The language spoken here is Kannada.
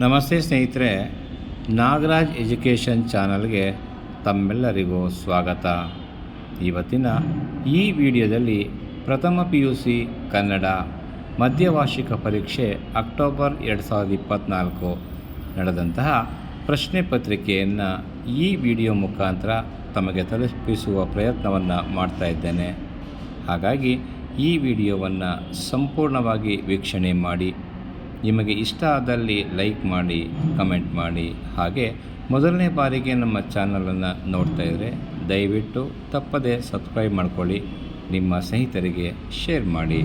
ನಮಸ್ತೆ ಸ್ನೇಹಿತರೆ, ನಾಗರಾಜ್ ಎಜುಕೇಷನ್ ಚಾನಲ್ಗೆ ತಮ್ಮೆಲ್ಲರಿಗೂ ಸ್ವಾಗತ. ಇವತ್ತಿನ ಈ ವಿಡಿಯೋದಲ್ಲಿ ಪ್ರಥಮ PUC ಕನ್ನಡ ಮಧ್ಯವಾರ್ಷಿಕ ಪರೀಕ್ಷೆ ಅಕ್ಟೋಬರ್ 2024 ನಡೆದಂತಹ ಪ್ರಶ್ನೆ ಪತ್ರಿಕೆಯನ್ನು ಈ ವಿಡಿಯೋ ಮುಖಾಂತರ ತಮಗೆ ತಲುಪಿಸುವ ಪ್ರಯತ್ನವನ್ನು ಮಾಡ್ತಾ ಇದ್ದೇನೆ. ಹಾಗಾಗಿ ಈ ವಿಡಿಯೋವನ್ನು ಸಂಪೂರ್ಣವಾಗಿ ವೀಕ್ಷಣೆ ಮಾಡಿ. ನಿಮಗೆ ಇಷ್ಟ ಆದಲ್ಲಿ ಲೈಕ್ ಮಾಡಿ, ಕಮೆಂಟ್ ಮಾಡಿ. ಹಾಗೆ ಮೊದಲನೇ ಬಾರಿಗೆ ನಮ್ಮ ಚಾನಲನ್ನು ನೋಡ್ತಾ ಇದ್ದರೆ ದಯವಿಟ್ಟು ತಪ್ಪದೇ ಸಬ್ಸ್ಕ್ರೈಬ್ ಮಾಡ್ಕೊಳ್ಳಿ, ನಿಮ್ಮ ಸ್ನೇಹಿತರಿಗೆ ಶೇರ್ ಮಾಡಿ.